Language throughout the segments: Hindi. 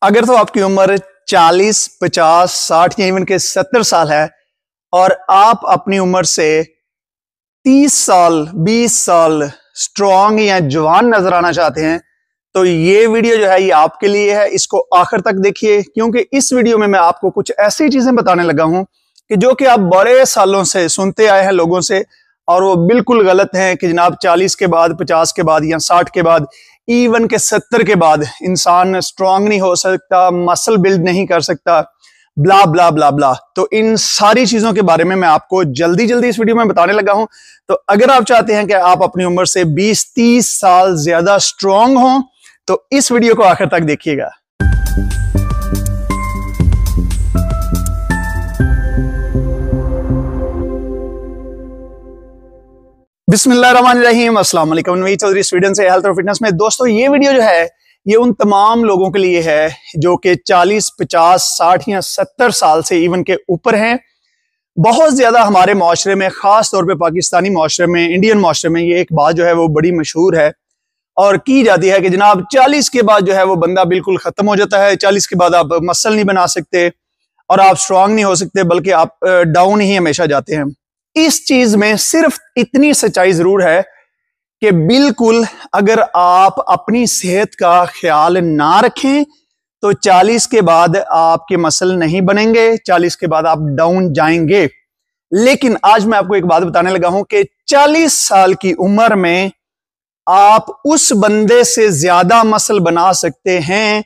अगर तो आपकी उम्र 40, 50, 60 या इवन के 70 साल है और आप अपनी उम्र से 30 साल, 20 साल स्ट्रांग या जवान नजर आना चाहते हैं तो ये वीडियो जो है ये आपके लिए है। इसको आखिर तक देखिए क्योंकि इस वीडियो में मैं आपको कुछ ऐसी चीजें बताने लगा हूं कि जो कि आप बड़े सालों से सुनते आए हैं लोगों से और वो बिल्कुल गलत है कि जनाब 40 के बाद, 50 के बाद या 60 के बाद, इवन के 70 के बाद इंसान स्ट्रांग नहीं हो सकता, मसल बिल्ड नहीं कर सकता, ब्ला ब्ला ब्ला ब्ला। तो इन सारी चीजों के बारे में मैं आपको जल्दी जल्दी इस वीडियो में बताने लगा हूं। तो अगर आप चाहते हैं कि आप अपनी उम्र से 20-30 साल ज्यादा स्ट्रांग हों तो इस वीडियो को आखिर तक देखिएगा। बिस्मिल्लाहिर्रहमानिर्रहीम, अस्सलाम वालेकुम। नवीद चौधरी स्वीडन से हेल्थ और फिटनेस में। दोस्तों ये वीडियो जो है ये उन तमाम लोगों के लिए है जो कि 40, 50, 60 या 70 साल से इवन के ऊपर हैं। बहुत ज्यादा हमारे माशरे में, खास तौर पे पाकिस्तानी माशरे में, इंडियन माशरे में ये एक बात जो है वो बड़ी मशहूर है और की जाती है कि जनाब 40 के बाद जो है वो बंदा बिल्कुल खत्म हो जाता है। 40 के बाद आप मसल नहीं बना सकते और आप स्ट्रांग नहीं हो सकते, बल्कि आप डाउन ही हमेशा जाते हैं। इस चीज में सिर्फ इतनी सच्चाई जरूर है कि बिल्कुल अगर आप अपनी सेहत का ख्याल ना रखें तो 40 के बाद आपके मसल नहीं बनेंगे, 40 के बाद आप डाउन जाएंगे। लेकिन आज मैं आपको एक बात बताने लगा हूं कि 40 साल की उम्र में आप उस बंदे से ज्यादा मसल बना सकते हैं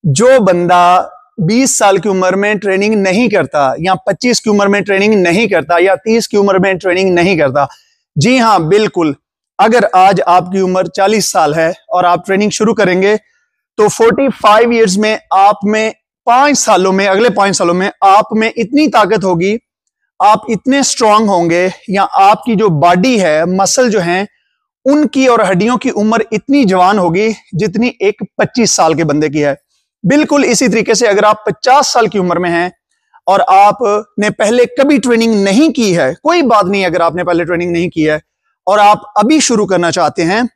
जो बंदा 20 साल की उम्र में ट्रेनिंग नहीं करता या 25 की उम्र में ट्रेनिंग नहीं करता या 30 की उम्र में ट्रेनिंग नहीं करता। जी हां, बिल्कुल। अगर आज आपकी उम्र 40 साल है और आप ट्रेनिंग शुरू करेंगे तो 45 इयर्स में आप में 5 सालों में, अगले 5 सालों में आप में इतनी ताकत होगी, आप इतने स्ट्रांग होंगे या आपकी जो बॉडी है, मसल जो हैं उनकी और हड्डियों की उम्र इतनी जवान होगी जितनी एक 25 साल के बंदे की है। बिल्कुल इसी तरीके से अगर आप 50 साल की उम्र में हैं और आपने पहले कभी ट्रेनिंग नहीं की है, कोई बात नहीं अगर आपने पहले ट्रेनिंग नहीं की है और आप अभी शुरू करना चाहते हैं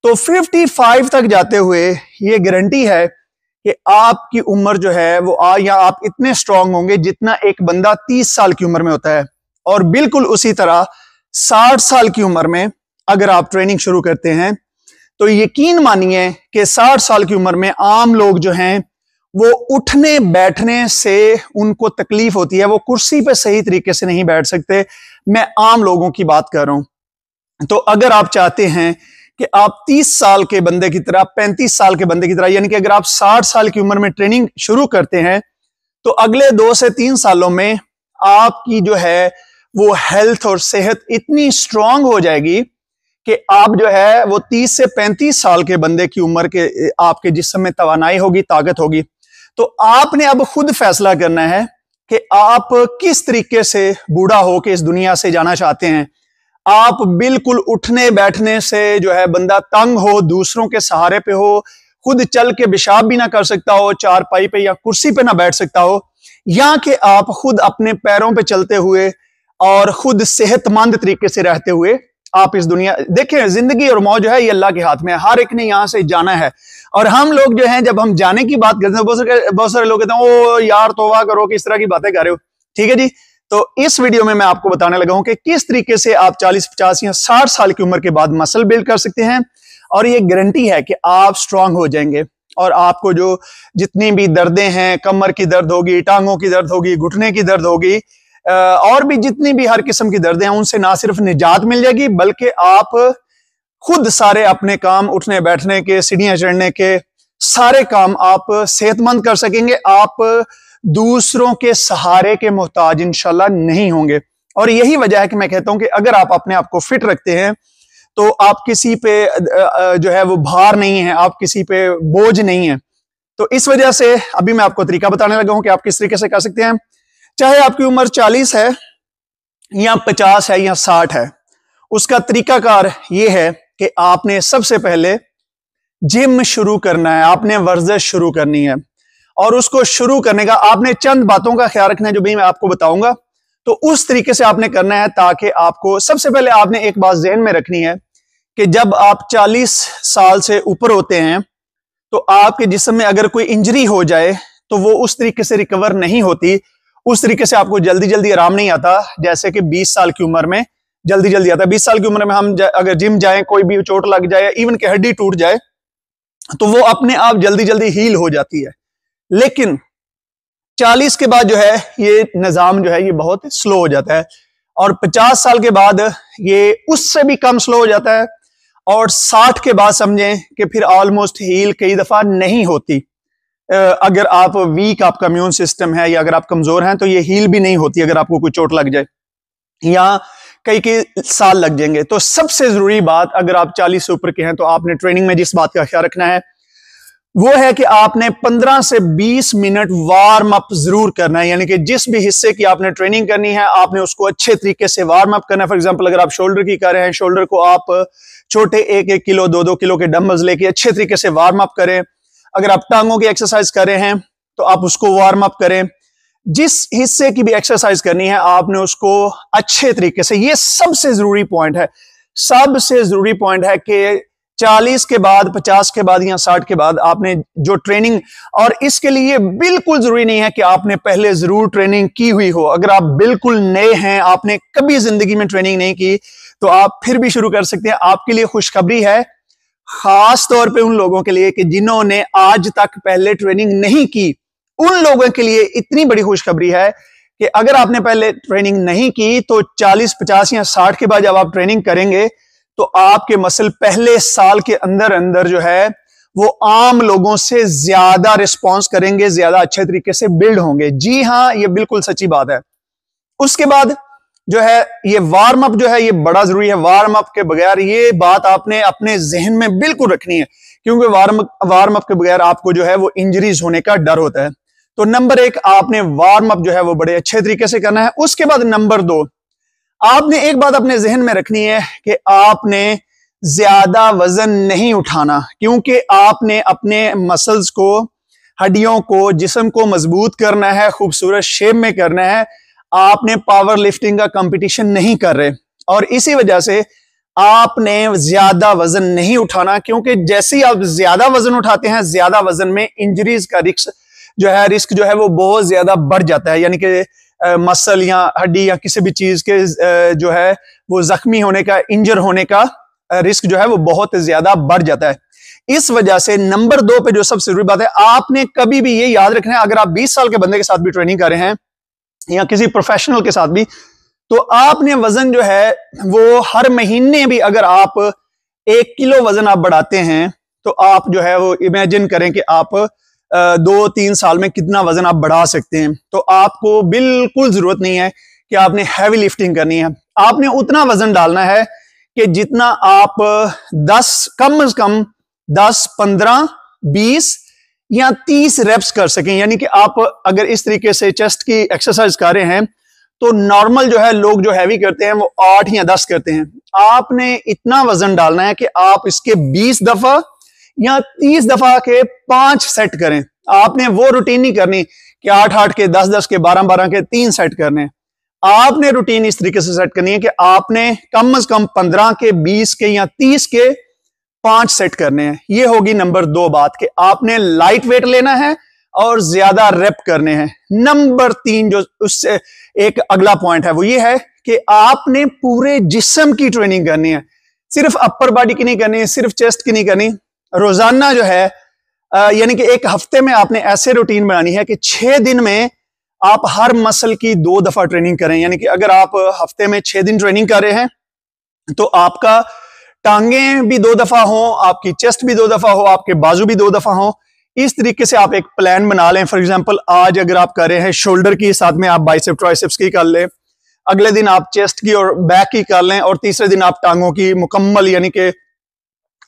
तो 55 तक जाते हुए ये गारंटी है कि आपकी उम्र जो है वो या आप इतने स्ट्रांग होंगे जितना एक बंदा 30 साल की उम्र में होता है। और बिल्कुल उसी तरह 60 साल की उम्र में अगर आप ट्रेनिंग शुरू करते हैं तो यकीन मानिए कि 60 साल की उम्र में आम लोग जो हैं वो उठने बैठने से उनको तकलीफ होती है, वो कुर्सी पे सही तरीके से नहीं बैठ सकते। मैं आम लोगों की बात कर रहा हूं। तो अगर आप चाहते हैं कि आप 30 साल के बंदे की तरह, 35 साल के बंदे की तरह, यानी कि अगर आप 60 साल की उम्र में ट्रेनिंग शुरू करते हैं तो अगले 2 से 3 सालों में आपकी जो है वो हेल्थ और सेहत इतनी स्ट्रांग हो जाएगी कि आप जो है वो 30 से 35 साल के बंदे की उम्र के आपके जिस्म में तवानाई होगी, ताकत होगी। तो आपने अब खुद फैसला करना है कि आप किस तरीके से बूढ़ा हो के इस दुनिया से जाना चाहते हैं। आप बिल्कुल उठने बैठने से जो है बंदा तंग हो, दूसरों के सहारे पे हो, खुद चल के पेशाब भी ना कर सकता हो, चारपाई पे या कुर्सी पे ना बैठ सकता हो, या कि आप खुद अपने पैरों पे चलते हुए और खुद सेहतमंद तरीके से रहते हुए आप इस दुनिया। देखें, जिंदगी और मौत जो है ये अल्लाह के हाथ में है, हर एक ने यहां से जाना है। और हम लोग जो हैं जब हम जाने की बात करते हैं बहुत सारे लोग कहते हैं ओ यार तौबा करो, किस तरह की बातें कर रहे हो। ठीक है जी, तो इस वीडियो में मैं आपको बताने लगा हूं कि किस तरीके से आप 40, 50 या 60 साल की उम्र के बाद मसल बिल्ड कर सकते हैं और ये गारंटी है कि आप स्ट्रांग हो जाएंगे और आपको जो जितनी भी दर्दें हैं, कमर की दर्द होगी, टांगों की दर्द होगी, घुटने की दर्द होगी और भी जितनी भी हर किस्म की दर्दें हैं उनसे ना सिर्फ निजात मिल जाएगी बल्कि आप खुद सारे अपने काम, उठने बैठने के, सीढ़ियां चढ़ने के सारे काम आप सेहतमंद कर सकेंगे। आप दूसरों के सहारे के मोहताज इंशाल्लाह नहीं होंगे। और यही वजह है कि मैं कहता हूं कि अगर आप अपने आप को फिट रखते हैं तो आप किसी पे जो है वो भार नहीं है, आप किसी पे बोझ नहीं है। तो इस वजह से अभी मैं आपको तरीका बताने लगा हूं कि आप किस तरीके से कर सकते हैं। चाहे आपकी उम्र 40 है या 50 है या 60 है, उसका तरीकाकार ये है कि आपने सबसे पहले जिम शुरू करना है, आपने वर्जिश शुरू करनी है। और उसको शुरू करने का आपने चंद बातों का ख्याल रखना है जो भी मैं आपको बताऊंगा। तो उस तरीके से आपने करना है ताकि आपको, सबसे पहले आपने एक बात जहन में रखनी है कि जब आप 40 साल से ऊपर होते हैं तो आपके जिस्म में अगर कोई इंजरी हो जाए तो वो उस तरीके से रिकवर नहीं होती, उस तरीके से आपको जल्दी जल्दी आराम नहीं आता जैसे कि 20 साल की उम्र में जल्दी जल्दी आता है। 20 साल की उम्र में हम अगर जिम जाएं, कोई भी चोट लग जाए, इवन कि हड्डी टूट जाए, तो वो अपने आप जल्दी जल्दी हील हो जाती है। लेकिन 40 के बाद जो है ये निजाम जो है ये बहुत स्लो हो जाता है, और 50 साल के बाद ये उससे भी कम स्लो हो जाता है, और 60 के बाद समझें कि फिर ऑलमोस्ट हील कई दफा नहीं होती। अगर आप वीक आपका इम्यून सिस्टम है या अगर आप कमजोर हैं तो ये हील भी नहीं होती अगर आपको कोई चोट लग जाए, या कई साल लग जाएंगे। तो सबसे जरूरी बात, अगर आप 40 से ऊपर के हैं तो आपने ट्रेनिंग में जिस बात का ख्याल रखना है वो है कि आपने 15 से 20 मिनट वार्म अप जरूर करना है। यानी कि जिस भी हिस्से की आपने ट्रेनिंग करनी है आपने उसको अच्छे तरीके से वार्म अप करना है। फॉर एग्जांपल अगर आप शोल्डर की कर रहे हैं, शोल्डर को आप छोटे 1-1 किलो 2-2 किलो के डंबल्स लेके अच्छे तरीके से वार्म अप करें। अगर आप टांगों की एक्सरसाइज कर रहे हैं तो आप उसको वार्म अप करें। जिस हिस्से की भी एक्सरसाइज करनी है आपने उसको अच्छे तरीके से, ये सबसे जरूरी पॉइंट है, सबसे जरूरी पॉइंट है कि 40 के बाद, 50 के बाद या 60 के बाद आपने जो ट्रेनिंग, और इसके लिए बिल्कुल जरूरी नहीं है कि आपने पहले जरूर ट्रेनिंग की हुई हो। अगर आप बिल्कुल नए हैं, आपने कभी जिंदगी में ट्रेनिंग नहीं की, तो आप फिर भी शुरू कर सकते हैं। आपके लिए खुशखबरी है, खास तौर पे उन लोगों के लिए कि जिन्होंने आज तक पहले ट्रेनिंग नहीं की, उन लोगों के लिए इतनी बड़ी खुशखबरी है कि अगर आपने पहले ट्रेनिंग नहीं की तो 40, 50 या 60 के बाद जब आप ट्रेनिंग करेंगे तो आपके मसल पहले साल के अंदर अंदर जो है वो आम लोगों से ज्यादा रिस्पॉन्स करेंगे, ज्यादा अच्छे तरीके से बिल्ड होंगे। जी हाँ, ये बिल्कुल सच्ची बात है। उसके बाद जो है ये वार्म अप जो है ये बड़ा जरूरी है। वार्म अप के बगैर, ये बात आपने अपने जहन में बिल्कुल रखनी है, क्योंकि वार्म अप के बगैर आपको जो है वो इंजरीज होने का डर होता है। तो नंबर 1 आपने वार्म अप जो है वो बड़े अच्छे तरीके से करना है। उसके बाद नंबर 2 आपने एक बात अपने जहन में रखनी है कि आपने ज्यादा वजन नहीं उठाना, क्योंकि आपने अपने मसल्स को, हड्डियों को, जिस्म को मजबूत करना है, खूबसूरत शेप में करना है। आपने पावर लिफ्टिंग का कंपटीशन नहीं कर रहे, और इसी वजह से आपने ज्यादा वजन नहीं उठाना, क्योंकि जैसे ही आप ज्यादा वजन उठाते हैं, ज्यादा वजन में इंजरीज का रिस्क जो है वो बहुत ज्यादा बढ़ जाता है। यानी कि मसल या हड्डी या किसी भी चीज के जो है वो जख्मी होने का, इंजर होने का रिस्क जो है वो बहुत ज्यादा बढ़ जाता है। इस वजह से नंबर 2 पे जो सबसे जरूरी बात है, आपने कभी भी ये याद रखना है, अगर आप 20 साल के बंदे के साथ भी ट्रेनिंग कर रहे हैं या किसी प्रोफेशनल के साथ भी, तो आपने वजन जो है वो हर महीने भी, अगर आप 1 किलो वजन आप बढ़ाते हैं तो आप जो है वो इमेजिन करें कि आप 2-3 साल में कितना वजन आप बढ़ा सकते हैं। तो आपको बिल्कुल जरूरत नहीं है कि आपने हैवी लिफ्टिंग करनी है। आपने उतना वजन डालना है कि जितना आप 10 कम से कम 10, 15, 20 या 30 रेप्स कर सकें। यानी कि आप अगर इस तरीके से चेस्ट की एक्सरसाइज कर रहे हैं तो नॉर्मल जो है लोग जो हैवी करते हैं वो 8 या 10 करते हैं। आपने इतना वजन डालना है कि आप इसके 20 दफा या 30 दफा के 5 सेट करें। आपने वो रूटीन नहीं करनी कि 8-8 के, 10-10 के, 12-12 के 3 सेट करने। आपने रूटीन इस तरीके से सेट करनी है कि आपने कम से कम 15 के, 20 के या 30 के 5 सेट करने हैं। ये होगी नंबर 2 बात कि आपने लाइट वेट लेना है और ज्यादा रेप करने हैं। नंबर 3 जो उससे एक अगला पॉइंट है वो ये है कि आपने पूरे जिस्म की ट्रेनिंग करनी है, सिर्फ अपर बॉडी की नहीं करनी, सिर्फ चेस्ट की नहीं करनी। रोजाना जो है यानी कि एक हफ्ते में आपने ऐसे रूटीन बनानी है कि 6 दिन में आप हर मसल की 2 दफा ट्रेनिंग करें। यानी कि अगर आप हफ्ते में 6 दिन ट्रेनिंग कर रहे हैं तो आपका टांगें भी 2 दफा हो, आपकी चेस्ट भी 2 दफा हो, आपके बाजू भी 2 दफा हो। इस तरीके से आप एक प्लान बना लें। फॉर एग्जांपल आज अगर आप कर रहे हैं शोल्डर की, साथ में आप बाइसेप ट्राइसेप्स की कर लें, अगले दिन आप चेस्ट की और बैक की कर लें, और तीसरे दिन आप टांगों की मुकम्मल, यानी कि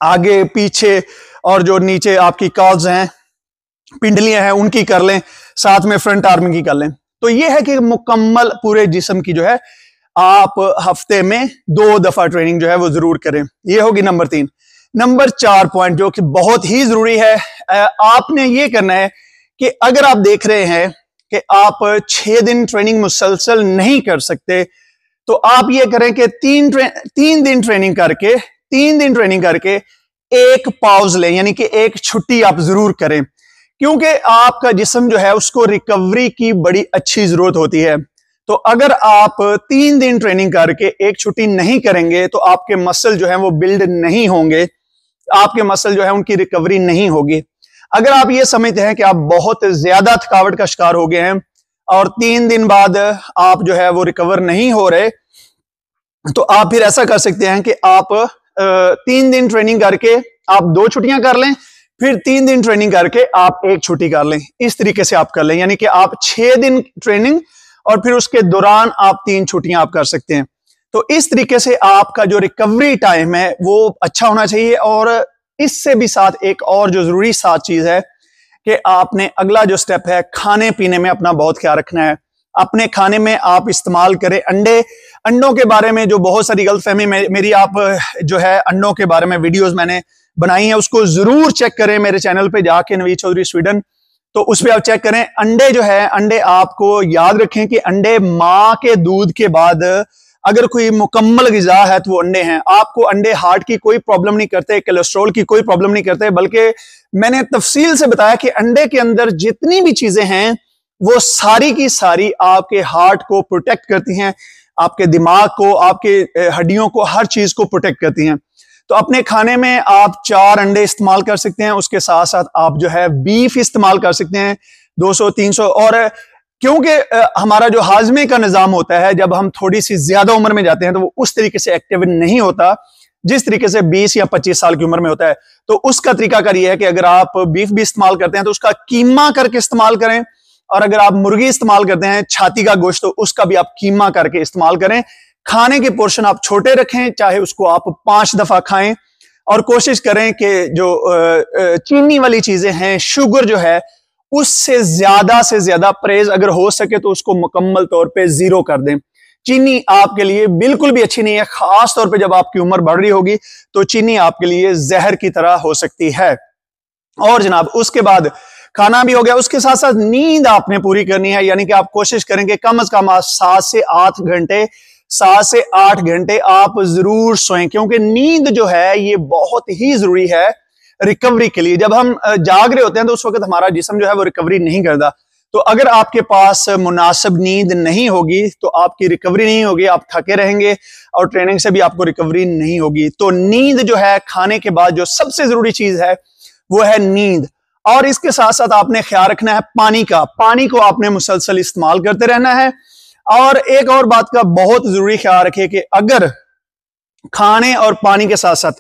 आगे पीछे और जो नीचे आपकी कॉल्स हैं, पिंडलियां हैं, उनकी कर लें, साथ में फ्रंट आर्म की कर लें। तो ये है कि मुकम्मल पूरे जिस्म की जो है आप हफ्ते में 2 दफा ट्रेनिंग जो है वो जरूर करें। ये होगी नंबर 3। नंबर 4 पॉइंट जो कि बहुत ही जरूरी है, आपने ये करना है कि अगर आप देख रहे हैं कि आप 6 दिन ट्रेनिंग मुसलसल नहीं कर सकते, तो आप ये करें कि 3 दिन ट्रेनिंग करके एक पॉज लें, यानी कि एक छुट्टी आप जरूर करें, क्योंकि आपका जिस्म जो है उसको रिकवरी की बड़ी अच्छी जरूरत होती है। तो अगर आप 3 दिन ट्रेनिंग करके एक छुट्टी नहीं करेंगे तो आपके मसल जो है वो बिल्ड नहीं होंगे, आपके मसल जो है उनकी रिकवरी नहीं होगी। अगर आप ये समझते हैं कि आप बहुत ज्यादा थकावट का शिकार हो गए हैं और 3 दिन बाद आप जो है वो रिकवर नहीं हो रहे, तो आप फिर ऐसा कर सकते हैं कि आप 3 दिन ट्रेनिंग करके आप 2 छुट्टियां कर लें, फिर 3 दिन ट्रेनिंग करके आप 1 छुट्टी कर लें। इस तरीके से आप कर लें, यानी कि आप 6 दिन ट्रेनिंग और फिर उसके दौरान आप 3 छुट्टियां आप कर सकते हैं। तो इस तरीके से आपका जो रिकवरी टाइम है वो अच्छा होना चाहिए। और इससे भी साथ एक और जो जरूरी साथ चीज है कि आपने अगला जो स्टेप है, खाने पीने में अपना बहुत ख्याल रखना है। अपने खाने में आप इस्तेमाल करें अंडों के बारे में जो बहुत सारी गलतफहमी मेरी, आप जो है अंडों के बारे में वीडियोस मैंने बनाई है, उसको जरूर चेक करें मेरे चैनल पे जाके, नवीद चौधरी स्वीडन। तो उस पर आप चेक करें। अंडे जो है, अंडे आपको याद रखें कि अंडे माँ के दूध के बाद अगर कोई मुकम्मल गिजा है तो वो अंडे हैं। आपको अंडे हार्ट की कोई प्रॉब्लम नहीं करते, कोलेस्ट्रॉल की कोई प्रॉब्लम नहीं करते, बल्कि मैंने तफसील से बताया कि अंडे के अंदर जितनी भी चीजें हैं वो सारी की सारी आपके हार्ट को प्रोटेक्ट करती हैं, आपके दिमाग को, आपके हड्डियों को, हर चीज को प्रोटेक्ट करती हैं। तो अपने खाने में आप 4 अंडे इस्तेमाल कर सकते हैं। उसके साथ साथ आप जो है बीफ इस्तेमाल कर सकते हैं 200-300। और क्योंकि हमारा जो हाजमे का निजाम होता है, जब हम थोड़ी सी ज्यादा उम्र में जाते हैं तो वो उस तरीके से एक्टिव नहीं होता जिस तरीके से 20 या 25 साल की उम्र में होता है। तो उसका तरीकाकार यह है कि अगर आप बीफ भी इस्तेमाल करते हैं तो उसका कीमा करके इस्तेमाल करें, और अगर आप मुर्गी इस्तेमाल करते हैं, छाती का गोश्त, तो उसका भी आप कीमा करके इस्तेमाल करें। खाने के पोर्शन आप छोटे रखें, चाहे उसको आप 5 दफा खाएं, और कोशिश करें कि जो चीनी वाली चीजें हैं, शुगर जो है, उससे ज्यादा परहेज अगर हो सके तो उसको मुकम्मल तौर पे 0 कर दें। चीनी आपके लिए बिल्कुल भी अच्छी नहीं है, खास तौर पे जब आपकी उम्र बढ़ रही होगी तो चीनी आपके लिए जहर की तरह हो सकती है। और जनाब उसके बाद खाना भी हो गया, उसके साथ साथ नींद आपने पूरी करनी है, यानी कि आप कोशिश करेंगे कम से कम 7 से 8 घंटे आप जरूर सोएं, क्योंकि नींद जो है ये बहुत ही जरूरी है रिकवरी के लिए। जब हम जाग रहे होते हैं तो उस वक्त हमारा जिस्म जो है वो रिकवरी नहीं करता। तो अगर आपके पास मुनासिब नींद नहीं होगी तो आपकी रिकवरी नहीं होगी, आप थके रहेंगे और ट्रेनिंग से भी आपको रिकवरी नहीं होगी। तो नींद जो है खाने के बाद जो सबसे जरूरी चीज है वो है नींद। और इसके साथ साथ आपने ख्याल रखना है पानी का। पानी को आपने मुसलसल इस्तेमाल करते रहना है। और एक और बात का बहुत जरूरी ख्याल रखिए कि अगर खाने और पानी के साथ साथ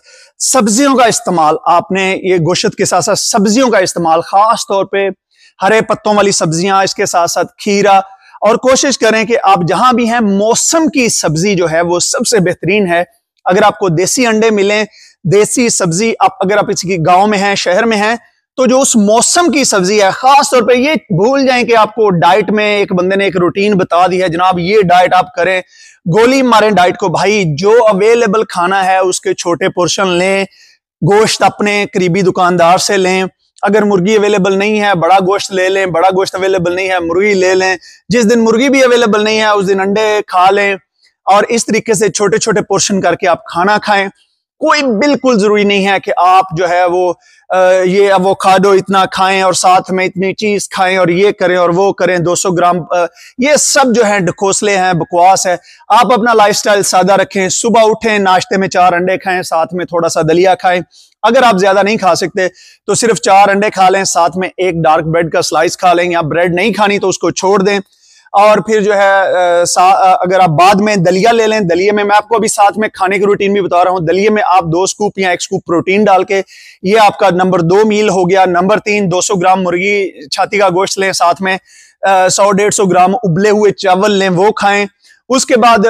सब्जियों का इस्तेमाल आपने, ये गोश्त के साथ साथ सब्जियों का इस्तेमाल, खास तौर पे हरे पत्तों वाली सब्जियां, इसके साथ साथ खीरा, और कोशिश करें कि आप जहां भी हैं मौसम की सब्जी जो है वो सबसे बेहतरीन है। अगर आपको देसी अंडे मिलें, देसी सब्जी, आप अगर आप किसी गांव में हैं, शहर में हैं, तो जो उस मौसम की सब्जी है, खास तौर पे ये भूल जाएं कि आपको डाइट में एक बंदे ने एक रूटीन बता दी है, जनाब ये डाइट आप करें, गोली मारें डाइट को। भाई जो अवेलेबल खाना है उसके छोटे पोर्शन लें, गोश्त अपने करीबी दुकानदार से लें, अगर मुर्गी अवेलेबल नहीं है बड़ा गोश्त ले लें, बड़ा गोश्त अवेलेबल नहीं है मुर्गी ले लें, जिस दिन मुर्गी भी अवेलेबल नहीं है उस दिन अंडे खा लें, और इस तरीके से छोटे छोटे पोर्शन करके आप खाना खाएं। कोई बिल्कुल जरूरी नहीं है कि आप जो है वो ये एवोकाडो इतना खाएं और साथ में इतनी चीज खाएं और ये करें और वो करें 200 ग्राम, ये सब जो है ढकोसले हैं, बकवास है। आप अपना लाइफस्टाइल सादा रखें, सुबह उठें, नाश्ते में 4 अंडे खाएं, साथ में थोड़ा सा दलिया खाएं। अगर आप ज्यादा नहीं खा सकते तो सिर्फ 4 अंडे खा लें, साथ में एक डार्क ब्रेड का स्लाइस खा लें, या ब्रेड नहीं खानी तो उसको छोड़ दें। और फिर जो है अगर आप बाद में दलिया ले लें, दलिये में मैं आपको अभी साथ में खाने की रूटीन भी बता रहा हूं, दलिये में आप 2 स्कूप या 1 स्कूप प्रोटीन डाल के, ये आपका नंबर 2 मील हो गया। नंबर 3, 200 ग्राम मुर्गी छाती का गोश्त लें, साथ में 100-150 ग्राम उबले हुए चावल लें, वो खाएं। उसके बाद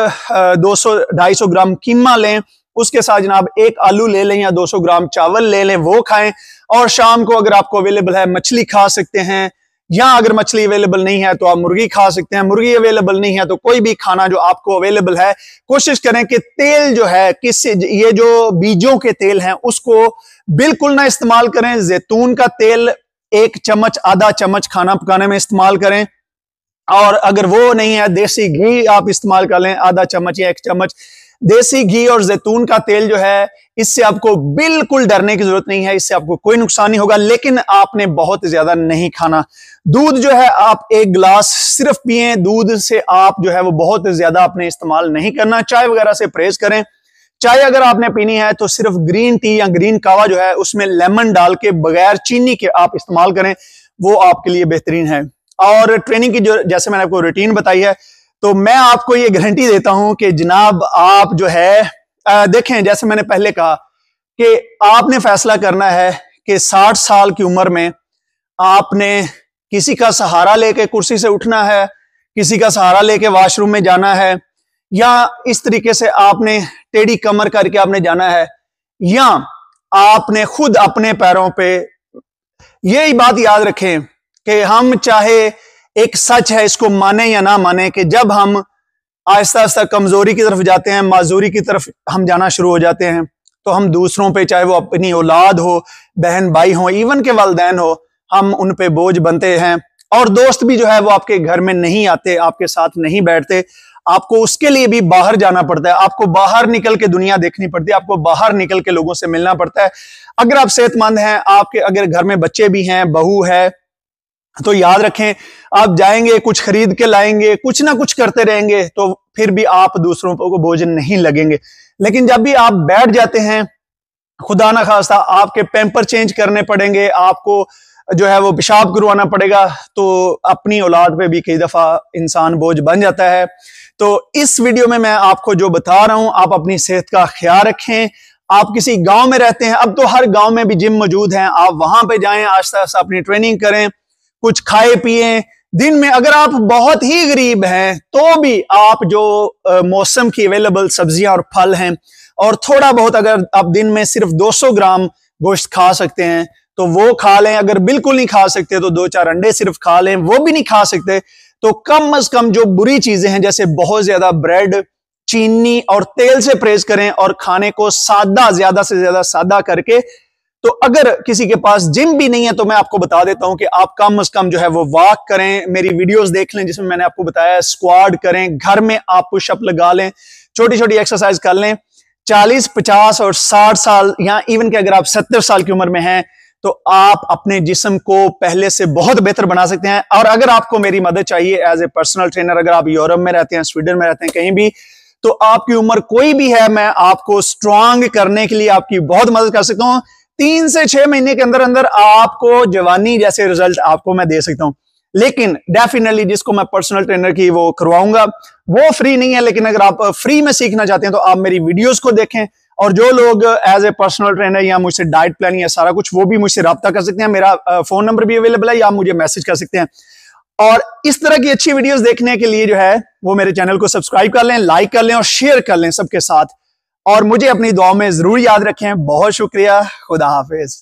200-250 ग्राम कीमा लें, उसके साथ जनाब 1 आलू ले लें या 200 ग्राम चावल ले लें, वो खाएं। और शाम को अगर आपको अवेलेबल है मछली खा सकते हैं, या अगर मछली अवेलेबल नहीं है तो आप मुर्गी खा सकते हैं। मुर्गी अवेलेबल नहीं है तो कोई भी खाना जो आपको अवेलेबल है, कोशिश करें कि तेल जो है ये जो बीजों के तेल हैं उसको बिल्कुल ना इस्तेमाल करें। जैतून का तेल 1 चम्मच, आधा चम्मच खाना पकाने में इस्तेमाल करें। और अगर वो नहीं है, देसी घी आप इस्तेमाल कर लें, आधा चम्मच या 1 चम्मच। देसी घी और जैतून का तेल जो है, इससे आपको बिल्कुल डरने की जरूरत नहीं है, इससे आपको कोई नुकसान नहीं होगा, लेकिन आपने बहुत ज्यादा नहीं खाना। दूध जो है आप 1 गिलास सिर्फ पिए, दूध से आप जो है वो बहुत ज्यादा आपने इस्तेमाल नहीं करना। चाय वगैरह से परहेज करें। चाय अगर आपने पीनी है तो सिर्फ ग्रीन टी या ग्रीन कावा जो है उसमें लेमन डाल के बगैर चीनी के आप इस्तेमाल करें, वो आपके लिए बेहतरीन है। और ट्रेनिंग की जो जैसे मैंने आपको रूटीन बताई है, तो मैं आपको ये गारंटी देता हूं कि जनाब आप जो है देखें, जैसे मैंने पहले कहा कि आपने फैसला करना है कि 60 साल की उम्र में आपने किसी का सहारा लेके कुर्सी से उठना है, किसी का सहारा लेके वॉशरूम में जाना है, या इस तरीके से आपने टेढ़ी कमर करके आपने जाना है, या आपने खुद अपने पैरों पे। यही बात याद रखें कि हम चाहे एक सच है, इसको माने या ना माने, कि जब हम आहिस्ता आहिस्ता कमजोरी की तरफ जाते हैं, माजूरी की तरफ हम जाना शुरू हो जाते हैं, तो हम दूसरों पे, चाहे वो अपनी औलाद हो, बहन भाई हो, इवन के वालिदैन हो, हम उन पे बोझ बनते हैं। और दोस्त भी जो है वो आपके घर में नहीं आते, आपके साथ नहीं बैठते, आपको उसके लिए भी बाहर जाना पड़ता है, आपको बाहर निकल के दुनिया देखनी पड़ती है, आपको बाहर निकल के लोगों से मिलना पड़ता है। अगर आप सेहतमंद हैं, आपके अगर घर में बच्चे भी हैं, बहू है, तो याद रखें आप जाएंगे, कुछ खरीद के लाएंगे, कुछ ना कुछ करते रहेंगे, तो फिर भी आप दूसरों को बोझ नहीं लगेंगे। लेकिन जब भी आप बैठ जाते हैं, खुदा ना खास्ता आपके पैम्पर चेंज करने पड़ेंगे, आपको जो है वो पेशाब करवाना पड़ेगा, तो अपनी औलाद पे भी कई दफा इंसान बोझ बन जाता है। तो इस वीडियो में मैं आपको जो बता रहा हूं, आप अपनी सेहत का ख्याल रखें। आप किसी गांव में रहते हैं, अब तो हर गांव में भी जिम मौजूद हैं, आप वहां पे जाएं, आस्ता आस्ता अपनी ट्रेनिंग करें, कुछ खाए पिए। दिन में अगर आप बहुत ही गरीब हैं तो भी आप जो मौसम की अवेलेबल सब्जियां और फल हैं, और थोड़ा बहुत अगर आप दिन में सिर्फ 200 ग्राम गोश्त खा सकते हैं तो वो खा लें। अगर बिल्कुल नहीं खा सकते तो 2-4 अंडे सिर्फ खा लें। वो भी नहीं खा सकते तो कम अज कम जो बुरी चीजें हैं, जैसे बहुत ज्यादा ब्रेड, चीनी और तेल से परहेज करें, और खाने को सादा, ज्यादा से ज्यादा सादा करके। तो अगर किसी के पास जिम भी नहीं है तो मैं आपको बता देता हूं कि आप कम से कम जो है वो वॉक करें, मेरी वीडियोस देख लें जिसमें मैंने आपको बताया, स्क्वाड करें, घर में आप पुशअप लगा लें, छोटी छोटी एक्सरसाइज कर लें। 40, 50 और 60 साल, या इवन कि अगर आप 70 साल की उम्र में हैं, तो आप अपने जिस्म को पहले से बहुत बेहतर बना सकते हैं। और अगर आपको मेरी मदद चाहिए एज ए पर्सनल ट्रेनर, अगर आप यूरोप में रहते हैं, स्वीडन में रहते हैं, कहीं भी, तो आपकी उम्र कोई भी है, मैं आपको स्ट्रांग करने के लिए आपकी बहुत मदद कर सकता हूं। 3 से 6 महीने के अंदर अंदर आपको जवानी जैसे रिजल्ट आपको मैं दे सकता हूं। लेकिन डेफिनेटली जिसको मैं पर्सनल ट्रेनर की वो करवाऊंगा, वो फ्री नहीं है। लेकिन अगर आप फ्री में सीखना चाहते हैं तो आप मेरी वीडियोस को देखें, और जो लोग एज ए पर्सनल ट्रेनर या मुझसे डाइट प्लानिंग या सारा कुछ, वो भी मुझसे रब्ता कर सकते हैं। मेरा फोन नंबर भी अवेलेबल है, या आप मुझे मैसेज कर सकते हैं। और इस तरह की अच्छी वीडियोस देखने के लिए जो है वो मेरे चैनल को सब्सक्राइब कर लें, लाइक कर लें और शेयर कर लें सबके साथ। और मुझे अपनी दुआओं में जरूर याद रखें। बहुत शुक्रिया। खुदा हाफिज।